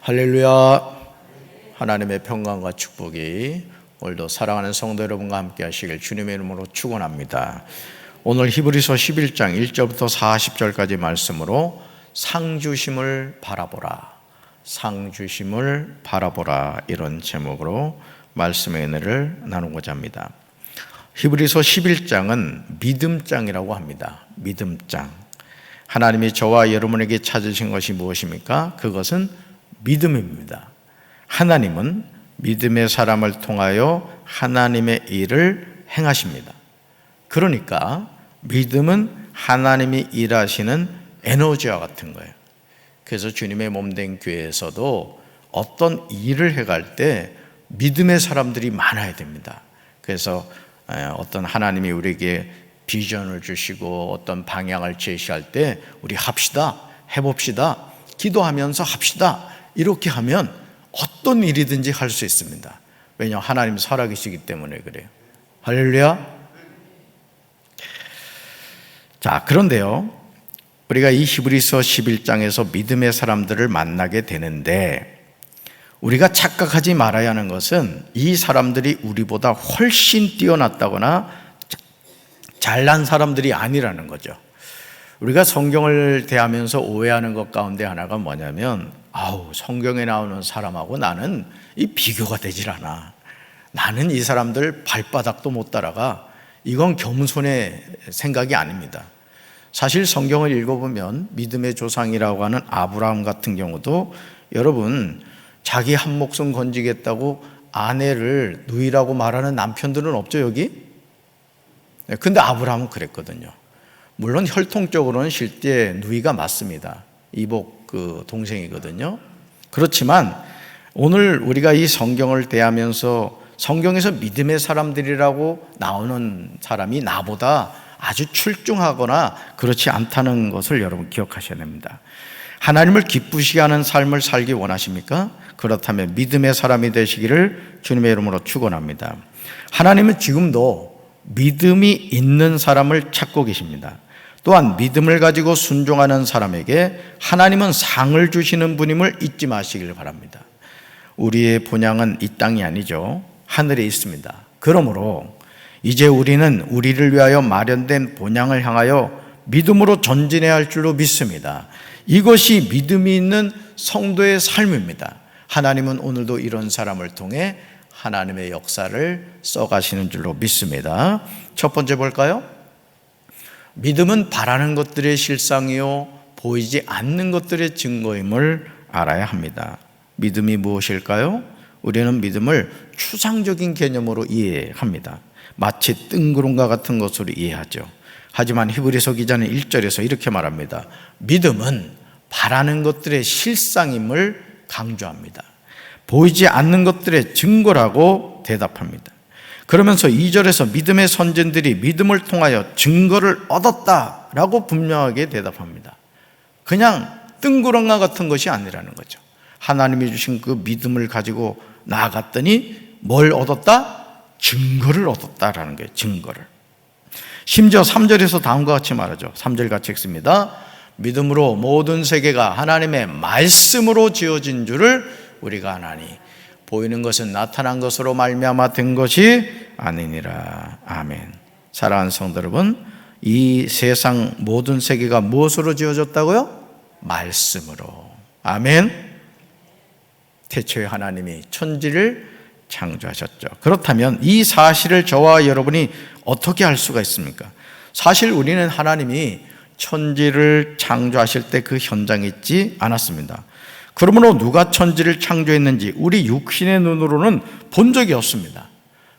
할렐루야. 하나님의 평강과 축복이 오늘도 사랑하는 성도 여러분과 함께 하시길 주님의 이름으로 축원합니다. 오늘 히브리서 11장 1절부터 40절까지 말씀으로 상주심을 바라보라, 상주심을 바라보라, 이런 제목으로 말씀의 은혜를 나누고자 합니다. 히브리서 11장은 믿음장이라고 합니다. 믿음장. 하나님이 저와 여러분에게 찾으신 것이 무엇입니까? 그것은 믿음입니다. 하나님은 믿음의 사람을 통하여 하나님의 일을 행하십니다. 그러니까 믿음은 하나님이 일하시는 에너지와 같은 거예요. 그래서 주님의 몸된 교회에서도 어떤 일을 해갈 때 믿음의 사람들이 많아야 됩니다. 그래서 어떤 하나님이 우리에게 비전을 주시고 어떤 방향을 제시할 때 우리 합시다, 해봅시다, 기도하면서 합시다, 이렇게 하면 어떤 일이든지 할 수 있습니다. 왜냐하면 하나님 살아계시기 때문에 그래요. 할렐루야. 자, 그런데요, 우리가 이 히브리서 11장에서 믿음의 사람들을 만나게 되는데 우리가 착각하지 말아야 하는 것은 이 사람들이 우리보다 훨씬 뛰어났다거나 잘난 사람들이 아니라는 거죠. 우리가 성경을 대하면서 오해하는 것 가운데 하나가 뭐냐면, 성경에 나오는 사람하고 나는 이 비교가 되질 않아. 나는 이 사람들 발바닥도 못 따라가. 이건 겸손의 생각이 아닙니다. 사실 성경을 읽어보면 믿음의 조상이라고 하는 아브라함 같은 경우도 여러분, 자기 한 목숨 건지겠다고 아내를 누이라고 말하는 남편들은 없죠, 여기? 근데 아브라함은 그랬거든요. 물론 혈통적으로는 실제 누이가 맞습니다. 이복 동생이거든요. 그렇지만 오늘 우리가 이 성경을 대하면서 성경에서 믿음의 사람들이라고 나오는 사람이 나보다 아주 출중하거나 그렇지 않다는 것을 여러분 기억하셔야 됩니다. 하나님을 기쁘시게 하는 삶을 살기 원하십니까? 그렇다면 믿음의 사람이 되시기를 주님의 이름으로 축원합니다. 하나님은 지금도 믿음이 있는 사람을 찾고 계십니다. 또한 믿음을 가지고 순종하는 사람에게 하나님은 상을 주시는 분임을 잊지 마시길 바랍니다. 우리의 본향은 이 땅이 아니죠. 하늘에 있습니다. 그러므로 이제 우리는 우리를 위하여 마련된 본향을 향하여 믿음으로 전진해야 할 줄로 믿습니다. 이것이 믿음이 있는 성도의 삶입니다. 하나님은 오늘도 이런 사람을 통해 하나님의 역사를 써가시는 줄로 믿습니다. 첫 번째 볼까요? 믿음은 바라는 것들의 실상이요 보이지 않는 것들의 증거임을 알아야 합니다. 믿음이 무엇일까요? 우리는 믿음을 추상적인 개념으로 이해합니다. 마치 뜬구름과 같은 것으로 이해하죠. 하지만 히브리서 기자는 1절에서 이렇게 말합니다. 믿음은 바라는 것들의 실상임을 강조합니다. 보이지 않는 것들의 증거라고 대답합니다. 그러면서 2절에서 믿음의 선진들이 믿음을 통하여 증거를 얻었다라고 분명하게 대답합니다. 그냥 뜬구렁과 같은 것이 아니라는 거죠. 하나님이 주신 그 믿음을 가지고 나아갔더니 뭘 얻었다? 증거를 얻었다라는 거예요. 증거를. 심지어 3절에서 다음과 같이 말하죠. 3절 같이 읽습니다. 믿음으로 모든 세계가 하나님의 말씀으로 지어진 줄을 우리가 아나니 보이는 것은 나타난 것으로 말미암아 된 것이 아니니라. 아멘. 사랑하는 성도 여러분, 이 세상 모든 세계가 무엇으로 지어졌다고요? 말씀으로. 아멘. 태초에 하나님이 천지를 창조하셨죠. 그렇다면 이 사실을 저와 여러분이 어떻게 알 수가 있습니까? 사실 우리는 하나님이 천지를 창조하실 때 그 현장에 있지 않았습니다. 그러므로 누가 천지를 창조했는지 우리 육신의 눈으로는 본 적이 없습니다.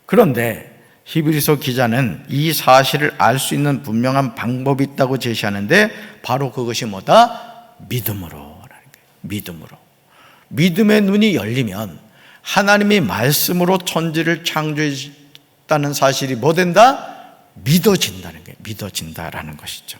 그런데 히브리서 기자는 이 사실을 알 수 있는 분명한 방법이 있다고 제시하는데 바로 그것이 뭐다? 믿음으로라는 거예요. 믿음으로. 믿음의 눈이 열리면 하나님이 말씀으로 천지를 창조했다는 사실이 뭐 된다? 믿어진다는 거예요. 믿어진다라는 것이죠.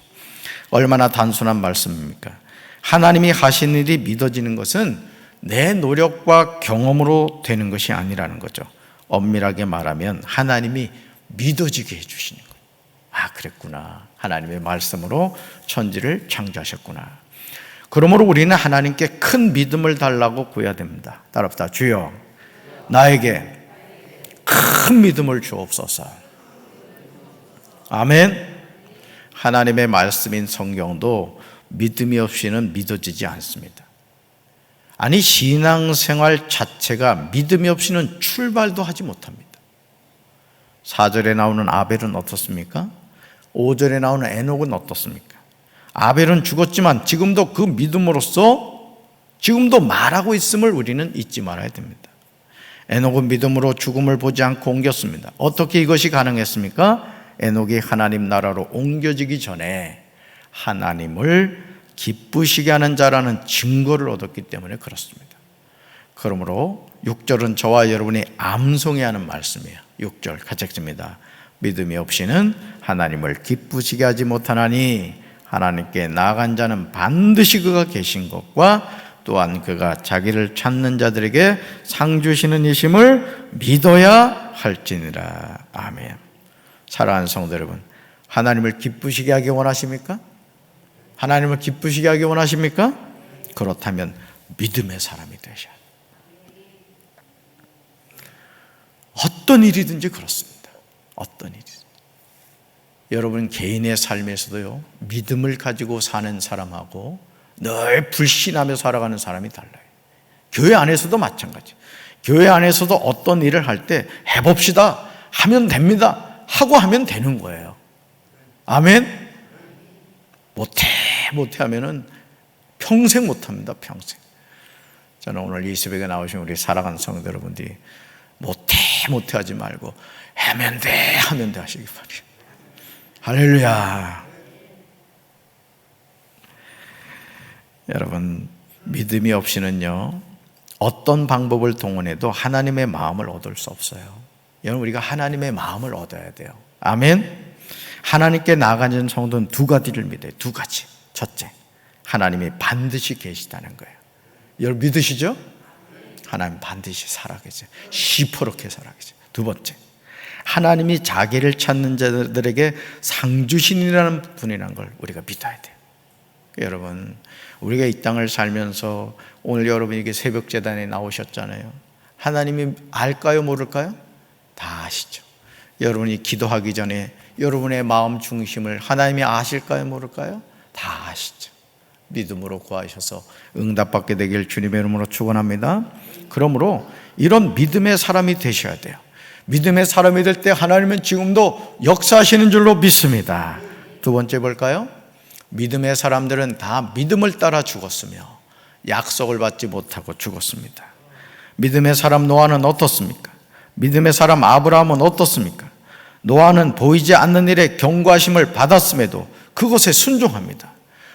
얼마나 단순한 말씀입니까? 하나님이 하신 일이 믿어지는 것은 내 노력과 경험으로 되는 것이 아니라는 거죠. 엄밀하게 말하면 하나님이 믿어지게 해주시는 거예요. 그랬구나. 하나님의 말씀으로 천지를 창조하셨구나. 그러므로 우리는 하나님께 큰 믿음을 달라고 구해야 됩니다. 따라합시다. 주여, 나에게 큰 믿음을 주옵소서. 아멘. 하나님의 말씀인 성경도 믿음이 없이는 믿어지지 않습니다. 아니, 신앙생활 자체가 믿음이 없이는 출발도 하지 못합니다. 4절에 나오는 아벨은 어떻습니까? 5절에 나오는 에녹은 어떻습니까? 아벨은 죽었지만 지금도 그 믿음으로써 지금도 말하고 있음을 우리는 잊지 말아야 됩니다. 에녹은 믿음으로 죽음을 보지 않고 옮겼습니다. 어떻게 이것이 가능했습니까? 에녹이 하나님 나라로 옮겨지기 전에 하나님을 기쁘시게 하는 자라는 증거를 얻었기 때문에 그렇습니다. 그러므로 6절은 저와 여러분이 암송해야 하는 말씀이에요. 6절 같이 읽습니다. 믿음이 없이는 하나님을 기쁘시게 하지 못하나니 하나님께 나아간 자는 반드시 그가 계신 것과 또한 그가 자기를 찾는 자들에게 상 주시는 이심을 믿어야 할지니라. 아멘. 사랑하는 성도 여러분, 하나님을 기쁘시게 하기 원하십니까? 하나님을 기쁘시게 하기 원하십니까? 그렇다면 믿음의 사람이 되셔야 돼요. 어떤 일이든지 그렇습니다. 어떤 일이든지. 여러분 개인의 삶에서도요, 믿음을 가지고 사는 사람하고 늘 불신하며 살아가는 사람이 달라요. 교회 안에서도 마찬가지. 교회 안에서도 어떤 일을 할 때 해봅시다, 하면 됩니다 하고 하면 되는 거예요. 아멘. 못해 하면은 평생 못합니다. 평생. 저는 오늘 이 새벽에 나오신 우리 사랑하는 성도 여러분들이 못해 하지 말고 하면 돼 하시기 바랍니다. 할렐루야. 여러분, 믿음이 없이는요, 어떤 방법을 동원해도 하나님의 마음을 얻을 수 없어요. 여러분, 우리가 하나님의 마음을 얻어야 돼요. 아멘. 하나님께 나아가는 성도는 두 가지를 믿어요. 두 가지. 첫째, 하나님이 반드시 계시다는 거예요. 여러분 믿으시죠? 하나님 반드시 살아계세요. 시퍼렇게 살아계세요. 두 번째, 하나님이 자기를 찾는 자들에게 상 주시니라는 분이라는 걸 우리가 믿어야 돼요. 여러분, 우리가 이 땅을 살면서 오늘 여러분이 이게 새벽 제단에 나오셨잖아요. 하나님이 알까요, 모를까요? 다 아시죠. 여러분이 기도하기 전에 여러분의 마음 중심을 하나님이 아실까요, 모를까요? 다 아시죠. 믿음으로 구하셔서 응답받게 되길 주님의 이름으로 축원합니다. 그러므로 이런 믿음의 사람이 되셔야 돼요. 믿음의 사람이 될 때 하나님은 지금도 역사하시는 줄로 믿습니다. 두 번째 볼까요? 믿음의 사람들은 다 믿음을 따라 죽었으며 약속을 받지 못하고 죽었습니다. 믿음의 사람 노아는 어떻습니까? 믿음의 사람 아브라함은 어떻습니까? 노아는 보이지 않는 일에 경고하심을 받았음에도 그것에 순종합니다.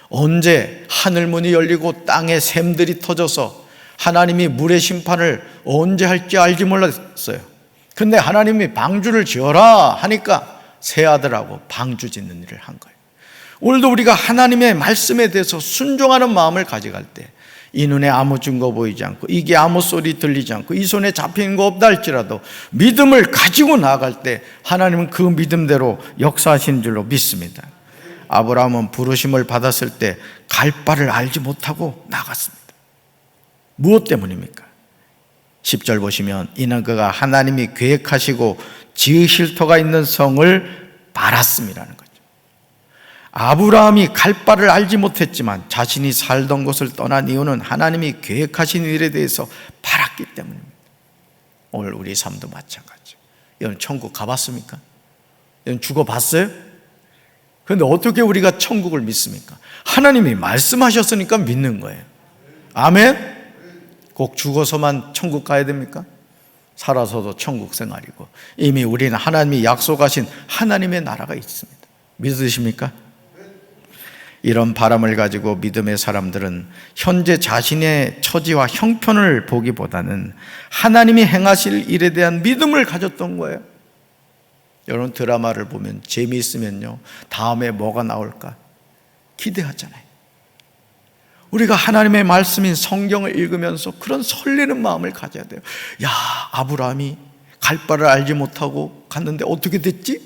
언제 하늘문이 열리고 땅에 샘들이 터져서 하나님이 물의 심판을 언제 할지 알지 몰랐어요. 근데 하나님이 방주를 지어라 하니까 세 아들하고 방주 짓는 일을 한 거예요. 오늘도 우리가 하나님의 말씀에 대해서 순종하는 마음을 가져갈 때 이 눈에 아무 증거 보이지 않고 이게 아무 소리 들리지 않고 이 손에 잡히는 거 없다 할지라도 믿음을 가지고 나아갈 때 하나님은 그 믿음대로 역사하시는 줄로 믿습니다. 아브라함은 부르심을 받았을 때 갈 바를 알지 못하고 나갔습니다. 무엇 때문입니까? 10절 보시면 이는 그가 하나님이 계획하시고 지으실 터가 있는 성을 바랐음이라는 거죠. 아브라함이 갈 바를 알지 못했지만 자신이 살던 곳을 떠난 이유는 하나님이 계획하신 일에 대해서 바랐기 때문입니다. 오늘 우리 삶도 마찬가지죠. 여러분 천국 가봤습니까? 여러분 죽어봤어요? 그런데 어떻게 우리가 천국을 믿습니까? 하나님이 말씀하셨으니까 믿는 거예요. 아멘? 꼭 죽어서만 천국 가야 됩니까? 살아서도 천국 생활이고 이미 우리는 하나님이 약속하신 하나님의 나라가 있습니다. 믿으십니까? 이런 바람을 가지고 믿음의 사람들은 현재 자신의 처지와 형편을 보기보다는 하나님이 행하실 일에 대한 믿음을 가졌던 거예요. 여러분 드라마를 보면 재미있으면요 다음에 뭐가 나올까 기대하잖아요. 우리가 하나님의 말씀인 성경을 읽으면서 그런 설레는 마음을 가져야 돼요. 야, 아브라함이 갈 바를 알지 못하고 갔는데 어떻게 됐지?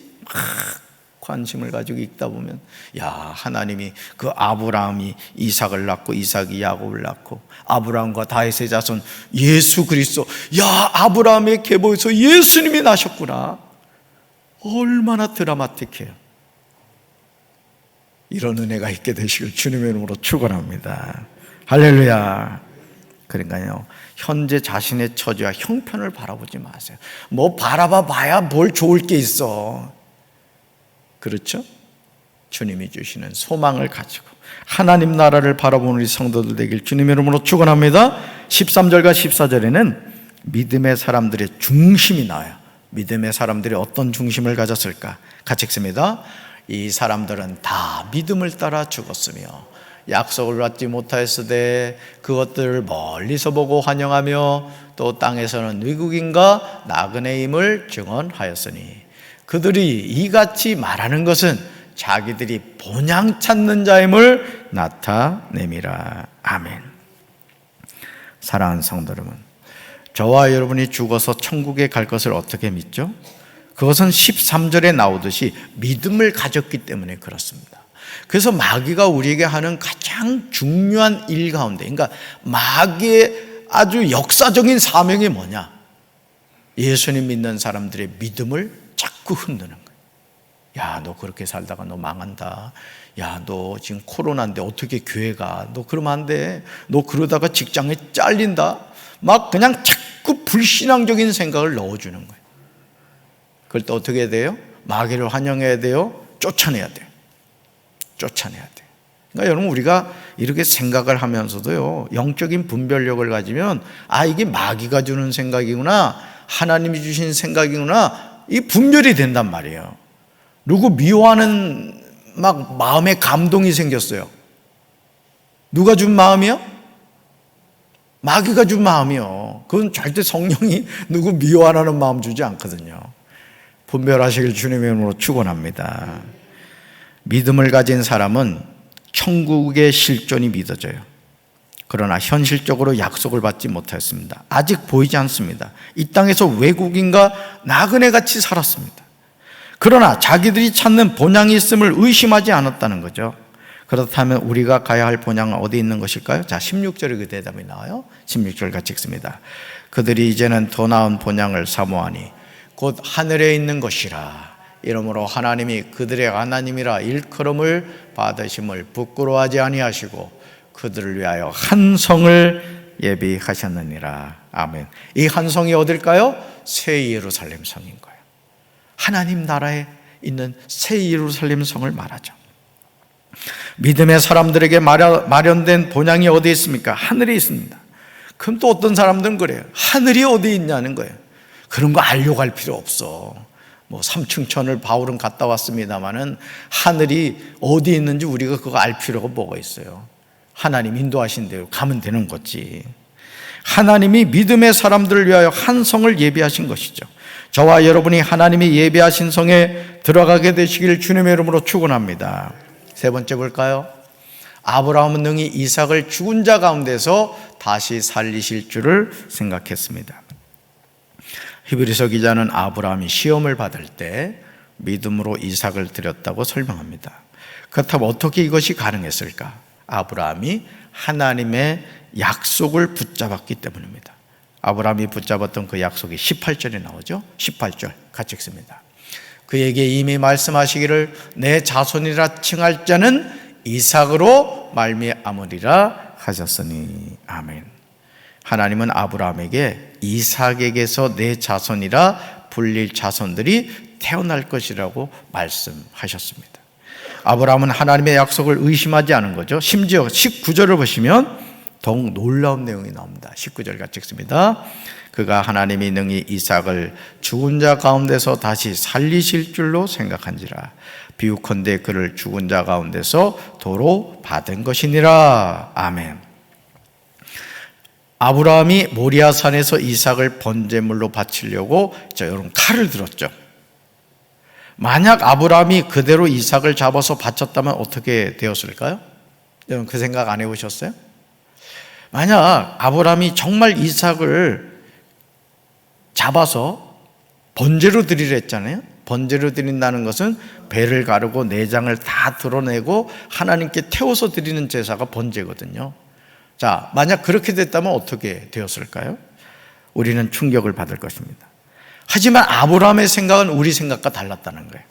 관심을 가지고 읽다 보면 하나님이 그 아브라함이 이삭을 낳고 이삭이 야곱을 낳고 아브라함과 다윗의 자손 예수 그리스도, 아브라함의 계보에서 예수님이 나셨구나. 얼마나 드라마틱해요. 이런 은혜가 있게 되시길 주님의 이름으로 축원합니다. 할렐루야. 그러니까요, 현재 자신의 처지와 형편을 바라보지 마세요. 뭐 바라봐야 뭘 좋을 게 있어. 그렇죠? 주님이 주시는 소망을 가지고 하나님 나라를 바라보는 우리 성도들 되길 주님의 이름으로 축원합니다. 13절과 14절에는 믿음의 사람들의 중심이 나와요. 믿음의 사람들이 어떤 중심을 가졌을까? 같이 읽습니다. 이 사람들은 다 믿음을 따라 죽었으며 약속을 받지 못하였으되 그것들을 멀리서 보고 환영하며 또 땅에서는 외국인과 나그네임을 증언하였으니 그들이 이같이 말하는 것은 자기들이 본향 찾는 자임을 나타냄이라. 아멘. 사랑하는 성도 여러분, 저와 여러분이 죽어서 천국에 갈 것을 어떻게 믿죠? 그것은 13절에 나오듯이 믿음을 가졌기 때문에 그렇습니다. 그래서 마귀가 우리에게 하는 가장 중요한 일 가운데, 그러니까 마귀의 아주 역사적인 사명이 뭐냐? 예수님 믿는 사람들의 믿음을 자꾸 흔드는 거예요. 너 그렇게 살다가 너 망한다. 너 지금 코로나인데 어떻게 교회 가? 너 그러면 안 돼. 너 그러다가 직장에 잘린다. 막 그냥 자꾸 불신앙적인 생각을 넣어주는 거예요. 그럴 때 어떻게 해야 돼요? 마귀를 환영해야 돼요? 쫓아내야 돼요. 쫓아내야 돼요. 그러니까 여러분, 우리가 이렇게 생각을 하면서도요, 영적인 분별력을 가지면 이게 마귀가 주는 생각이구나, 하나님이 주신 생각이구나, 이 분별이 된단 말이에요. 누구 미워하는 막 마음에 감동이 생겼어요. 누가 준 마음이요? 마귀가 준 마음이요. 그건 절대 성령이 누구 미워하는 마음 주지 않거든요. 분별하시길 주님의 이름으로 축원합니다. 믿음을 가진 사람은 천국의 실존이 믿어져요. 그러나 현실적으로 약속을 받지 못했습니다. 아직 보이지 않습니다. 이 땅에서 외국인과 나그네같이 살았습니다. 그러나 자기들이 찾는 본향이 있음을 의심하지 않았다는 거죠. 그렇다면 우리가 가야 할 본향은 어디 있는 것일까요? 자, 16절에 그 대답이 나와요. 16절 같이 읽습니다. 그들이 이제는 더 나은 본향을 사모하니 곧 하늘에 있는 것이라. 이러므로 하나님이 그들의 하나님이라 일컬음을 받으심을 부끄러워하지 아니하시고 그들을 위하여 한 성을 예비하셨느니라. 아멘. 이 한 성이 어딜까요? 새 예루살렘 성인 거예요. 하나님 나라에 있는 새 예루살렘 성을 말하죠. 믿음의 사람들에게 마련된 본향이 어디에 있습니까? 하늘에 있습니다. 그럼 또 어떤 사람들은 그래요. 하늘이 어디 있냐는 거예요. 그런 거 알려고 할 필요 없어. 뭐 삼층천을 바울은 갔다 왔습니다마는 하늘이 어디 있는지 우리가 그거 알 필요가 뭐가 있어요. 하나님 인도하신 대로 가면 되는 거지. 하나님이 믿음의 사람들을 위하여 한 성을 예비하신 것이죠. 저와 여러분이 하나님이 예비하신 성에 들어가게 되시길 주님의 이름으로 축원합니다. 세 번째 볼까요? 아브라함은 능히 이삭을 죽은 자 가운데서 다시 살리실 줄을 생각했습니다. 히브리서 기자는 아브라함이 시험을 받을 때 믿음으로 이삭을 드렸다고 설명합니다. 그렇다면 어떻게 이것이 가능했을까? 아브라함이 하나님의 약속을 붙잡았기 때문입니다. 아브라함이 붙잡았던 그 약속이 18절에 나오죠. 18절 같이 읽습니다. 그에게 이미 말씀하시기를 내 자손이라 칭할 자는 이삭으로 말미암으리라 하셨으니. 아멘. 하나님은 아브라함에게 이삭에게서 내 자손이라 불릴 자손들이 태어날 것이라고 말씀하셨습니다. 아브라함은 하나님의 약속을 의심하지 않은 거죠. 심지어 19절을 보시면 더욱 놀라운 내용이 나옵니다. 19절 같이 읽습니다. 그가 하나님이 능히 이삭을 죽은 자 가운데서 다시 살리실 줄로 생각한지라. 비유컨대 그를 죽은 자 가운데서 도로 받은 것이니라. 아멘. 아브라함이 모리아산에서 이삭을 번제물로 바치려고 여러분 칼을 들었죠. 만약 아브라함이 그대로 이삭을 잡아서 바쳤다면 어떻게 되었을까요? 여러분 그 생각 안 해보셨어요? 만약 아브라함이 정말 이삭을 잡아서 번제로 드리려 했잖아요. 번제로 드린다는 것은 배를 가르고 내장을 다 드러내고 하나님께 태워서 드리는 제사가 번제거든요. 자, 만약 그렇게 됐다면 어떻게 되었을까요? 우리는 충격을 받을 것입니다. 하지만 아브라함의 생각은 우리 생각과 달랐다는 거예요.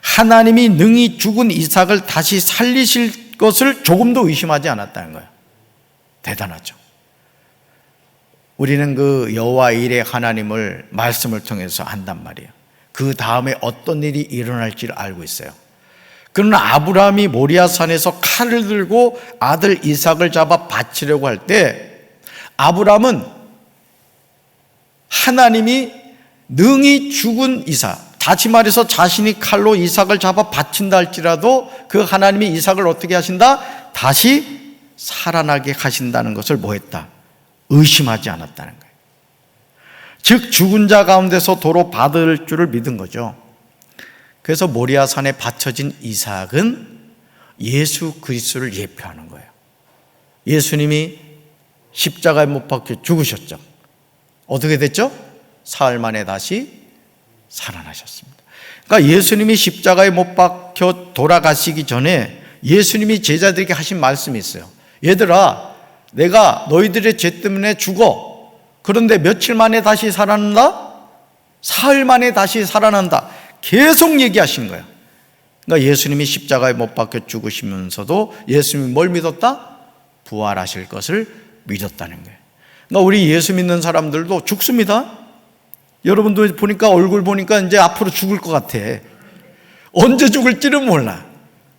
하나님이 능히 죽은 이삭을 다시 살리실 것을 조금도 의심하지 않았다는 거예요. 대단하죠. 우리는 그 여호와 일의 하나님을 말씀을 통해서 안단 말이에요. 그 다음에 어떤 일이 일어날지를 알고 있어요. 그러나 아브라함이 모리아산에서 칼을 들고 아들 이삭을 잡아 바치려고 할 때 아브라함은 하나님이 능히 죽은 이삭, 다시 말해서 자신이 칼로 이삭을 잡아 바친다 할지라도 그 하나님이 이삭을 어떻게 하신다? 다시 살아나게 하신다는 것을 뭐 했다? 의심하지 않았다는 거예요. 즉 죽은 자 가운데서 도로 받을 줄을 믿은 거죠. 그래서 모리아산에 바쳐진 이삭은 예수 그리스도를 예표하는 거예요. 예수님이 십자가에 못 박혀 죽으셨죠. 어떻게 됐죠? 사흘 만에 다시 살아나셨습니다. 그러니까 예수님이 십자가에 못 박혀 돌아가시기 전에 예수님이 제자들에게 하신 말씀이 있어요. 얘들아, 내가 너희들의 죄 때문에 죽어. 그런데 며칠 만에 다시 살아난다? 사흘 만에 다시 살아난다. 계속 얘기하신 거예요. 그러니까 예수님이 십자가에 못 박혀 죽으시면서도 예수님이 뭘 믿었다? 부활하실 것을 믿었다는 거예요. 그러니까 우리 예수 믿는 사람들도 죽습니다. 여러분도 보니까 얼굴 보니까 이제 앞으로 죽을 것 같아. 언제 죽을지는 몰라.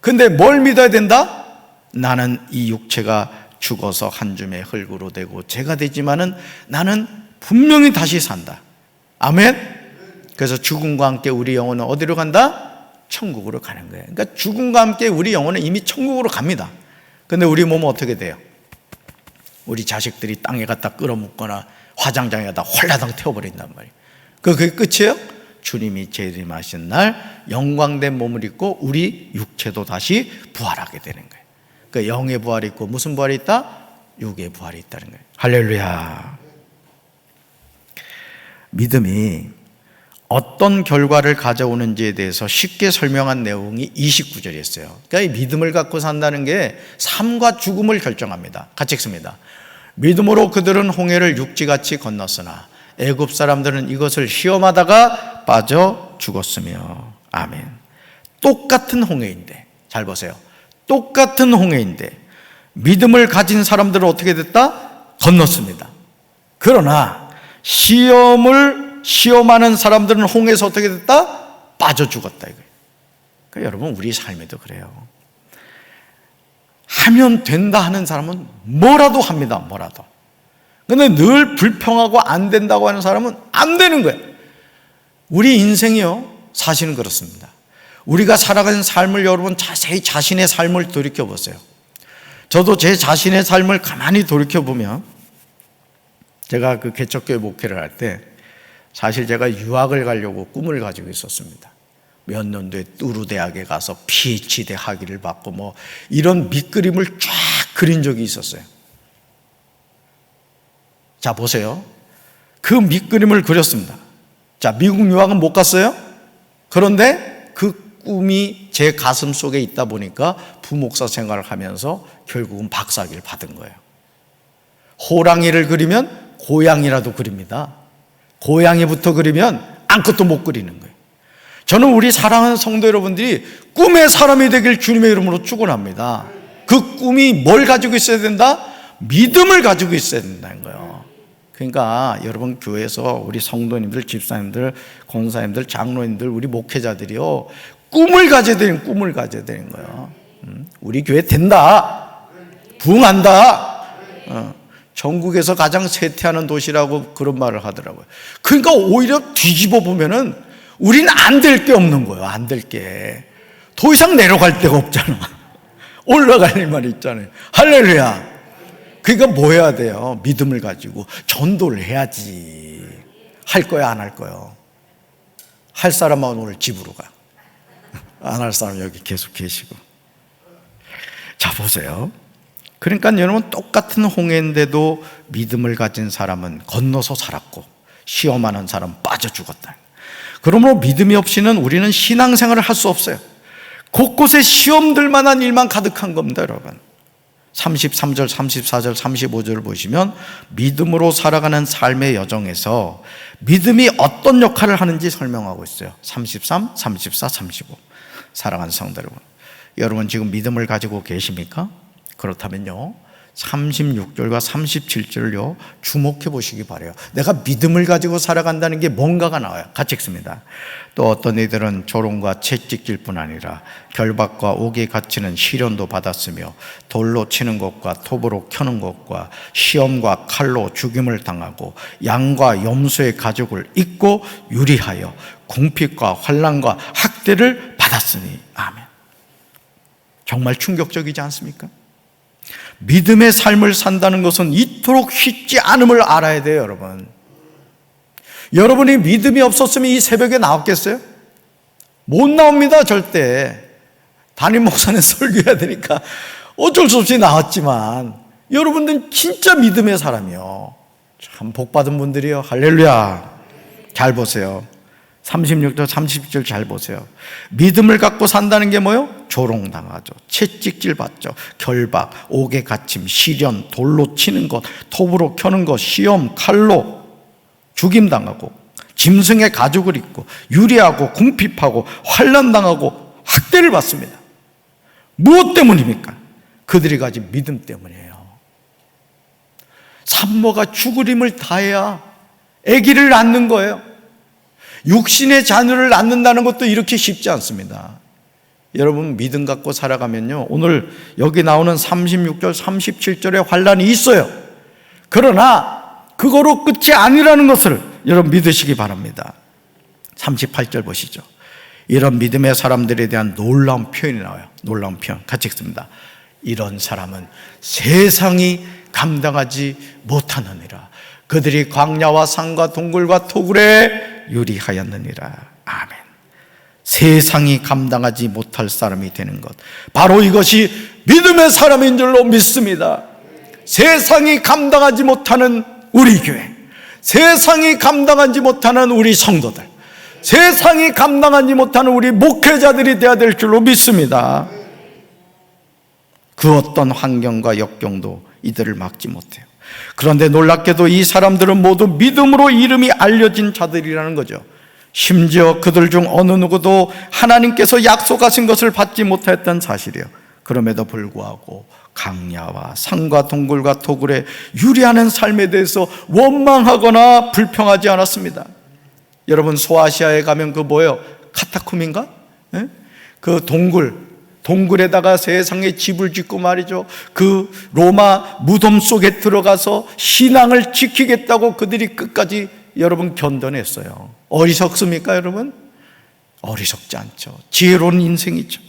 근데 뭘 믿어야 된다? 나는 이 육체가 죽어서 한 줌의 흙으로 되고 죄가 되지만은 나는 분명히 다시 산다. 아멘. 그래서 죽음과 함께 우리 영혼은 어디로 간다? 천국으로 가는 거예요. 그러니까 죽음과 함께 우리 영혼은 이미 천국으로 갑니다. 근데 우리 몸은 어떻게 돼요? 우리 자식들이 땅에 갖다 끌어묻거나 화장장에 갖다 홀라당 태워버린단 말이에요. 그게 끝이에요? 주님이 재림하신 날 영광된 몸을 입고 우리 육체도 다시 부활하게 되는 거예요. 그러니까 영의 부활이 있고 무슨 부활이 있다? 육의 부활이 있다는 거예요. 할렐루야. 믿음이 어떤 결과를 가져오는지에 대해서 쉽게 설명한 내용이 29절이었어요. 그러니까 이 믿음을 갖고 산다는 게 삶과 죽음을 결정합니다. 같이 읽습니다. 믿음으로 그들은 홍해를 육지같이 건넜으나 애굽 사람들은 이것을 시험하다가 빠져 죽었으며. 아멘. 똑같은 홍해인데, 잘 보세요. 똑같은 홍해인데 믿음을 가진 사람들은 어떻게 됐다? 건넜습니다. 그러나 시험을 시험하는 사람들은 홍해에서 어떻게 됐다? 빠져 죽었다 이거예요. 그러니까 여러분 우리 삶에도 그래요. 하면 된다 하는 사람은 뭐라도 합니다. 뭐라도. 근데 늘 불평하고 안 된다고 하는 사람은 안 되는 거예요. 우리 인생이요, 사실은 그렇습니다. 우리가 살아가는 삶을 여러분 자세히 자신의 삶을 돌이켜보세요. 저도 제 자신의 삶을 가만히 돌이켜보면 제가 그 개척교회 목회를 할 때 사실 제가 유학을 가려고 꿈을 가지고 있었습니다. 몇 년도에 뚜르 대학에 가서 PhD 학위를 받고 뭐 이런 밑그림을 쫙 그린 적이 있었어요. 자, 보세요. 그 밑그림을 그렸습니다. 자, 미국 유학은 못 갔어요. 그런데 그 꿈이 제 가슴 속에 있다 보니까 부목사 생활을 하면서 결국은 박사학위를 받은 거예요. 호랑이를 그리면 고양이라도 그립니다. 고양이부터 그리면 아무것도 못 그리는 거예요. 저는 우리 사랑하는 성도 여러분들이 꿈의 사람이 되길 주님의 이름으로 축원합니다. 그 꿈이 뭘 가지고 있어야 된다? 믿음을 가지고 있어야 된다는 거예요. 그러니까 여러분 교회에서 우리 성도님들, 집사님들, 권사님들, 장로님들, 우리 목회자들이요, 꿈을 가져야 되는 거예요. 우리 교회 된다, 부흥한다, 전국에서 가장 쇠퇴하는 도시라고 그런 말을 하더라고요. 그러니까 오히려 뒤집어 보면은 우리는 안 될 게 없는 거예요. 안 될 게. 더 이상 내려갈 데가 없잖아. 올라갈 일만 있잖아요. 할렐루야. 그러니까 뭐 해야 돼요? 믿음을 가지고 전도를 해야지. 할 거야, 안 할 거야? 할 사람은 오늘 집으로 가. 안 할 사람 여기 계속 계시고. 자, 보세요. 그러니까 여러분 똑같은 홍해인데도 믿음을 가진 사람은 건너서 살았고 시험하는 사람은 빠져 죽었다. 그러므로 믿음이 없이는 우리는 신앙생활을 할 수 없어요. 곳곳에 시험들 만한 일만 가득한 겁니다, 여러분. 33절, 34절, 35절을 보시면 믿음으로 살아가는 삶의 여정에서 믿음이 어떤 역할을 하는지 설명하고 있어요. 33, 34, 35. 사랑하는 성도 여러분 지금 믿음을 가지고 계십니까? 그렇다면요 36절과 37절을요 주목해 보시기 바라요. 내가 믿음을 가지고 살아간다는 게 뭔가가 나와요. 같이 읽습니다. 또 어떤 이들은 조롱과 채찍질 뿐 아니라 결박과 옥에 갇히는 시련도 받았으며 돌로 치는 것과 톱으로 켜는 것과 시험과 칼로 죽임을 당하고 양과 염소의 가죽을 입고 유리하여 궁핍과 환난과 학대를 받았으니. 아멘. 정말 충격적이지 않습니까? 믿음의 삶을 산다는 것은 이토록 쉽지 않음을 알아야 돼요, 여러분. 여러분이 믿음이 없었으면 이 새벽에 나왔겠어요? 못 나옵니다, 절대. 담임 목사는 설교해야 되니까 어쩔 수 없이 나왔지만 여러분들은 진짜 믿음의 사람이요. 참 복받은 분들이요. 할렐루야. 잘 보세요. 36절, 30절 잘 보세요. 믿음을 갖고 산다는 게 뭐예요? 조롱당하죠. 채찍질 받죠. 결박, 옥에 갇힘, 시련, 돌로 치는 것, 톱으로 켜는 것, 시험, 칼로 죽임당하고 짐승의 가죽을 입고 유리하고 궁핍하고 환난당하고 학대를 받습니다. 무엇 때문입니까? 그들이 가진 믿음 때문이에요. 산모가 죽을 힘을 다해야 아기를 낳는 거예요. 육신의 자녀를 낳는다는 것도 이렇게 쉽지 않습니다. 여러분 믿음 갖고 살아가면요 오늘 여기 나오는 36절 37절의 환난이 있어요. 그러나 그거로 끝이 아니라는 것을 여러분 믿으시기 바랍니다. 38절 보시죠. 이런 믿음의 사람들에 대한 놀라운 표현이 나와요. 놀라운 표현 같이 읽습니다. 이런 사람은 세상이 감당하지 못하느니라. 그들이 광야와 산과 동굴과 토굴에 유리하였느니라. 아멘. 세상이 감당하지 못할 사람이 되는 것, 바로 이것이 믿음의 사람인 줄로 믿습니다. 세상이 감당하지 못하는 우리 교회, 세상이 감당하지 못하는 우리 성도들, 세상이 감당하지 못하는 우리 목회자들이 되어야 될 줄로 믿습니다. 그 어떤 환경과 역경도 이들을 막지 못해요. 그런데 놀랍게도 이 사람들은 모두 믿음으로 이름이 알려진 자들이라는 거죠. 심지어 그들 중 어느 누구도 하나님께서 약속하신 것을 받지 못했던 사실이에요. 그럼에도 불구하고 강야와 산과 동굴과 토굴에 유리하는 삶에 대해서 원망하거나 불평하지 않았습니다. 여러분 소아시아에 가면 그 뭐예요? 카타콤인가? 그 동굴에다가 세상에 집을 짓고 말이죠. 그 로마 무덤 속에 들어가서 신앙을 지키겠다고 그들이 끝까지 여러분 견뎌냈어요. 어리석습니까, 여러분? 어리석지 않죠. 지혜로운 인생이죠.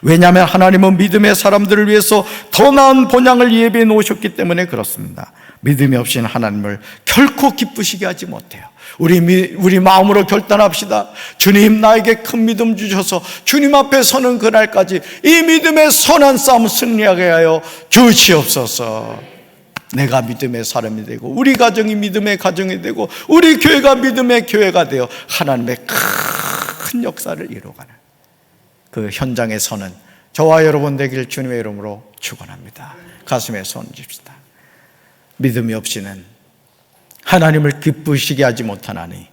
왜냐하면 하나님은 믿음의 사람들을 위해서 더 나은 본향을 예비해 놓으셨기 때문에 그렇습니다. 믿음이 없이는 하나님을 결코 기쁘시게 하지 못해요. 우리 마음으로 결단합시다. 주님, 나에게 큰 믿음 주셔서 주님 앞에 서는 그날까지 이 믿음의 선한 싸움 승리하게 하여 주시옵소서. 내가 믿음의 사람이 되고 우리 가정이 믿음의 가정이 되고 우리 교회가 믿음의 교회가 되어 하나님의 큰 역사를 이루어가는 그 현장에 서는 저와 여러분 되길 주님의 이름으로 축원합니다. 가슴에 손 얹읍시다. 믿음이 없이는 하나님을 기쁘시게 하지 못하나니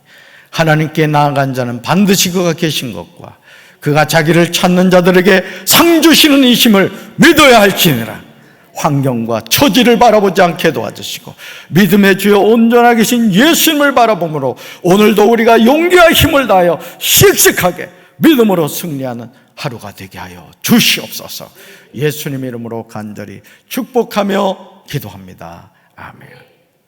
하나님께 나아간 자는 반드시 그가 계신 것과 그가 자기를 찾는 자들에게 상 주시는 이심을 믿어야 할지니라. 환경과 처지를 바라보지 않게 도와주시고 믿음의 주여 온전하게 계신 예수님을 바라보므로 오늘도 우리가 용기와 힘을 다하여 씩씩하게 믿음으로 승리하는 하루가 되게 하여 주시옵소서. 예수님 이름으로 간절히 축복하며 기도합니다. 아멘.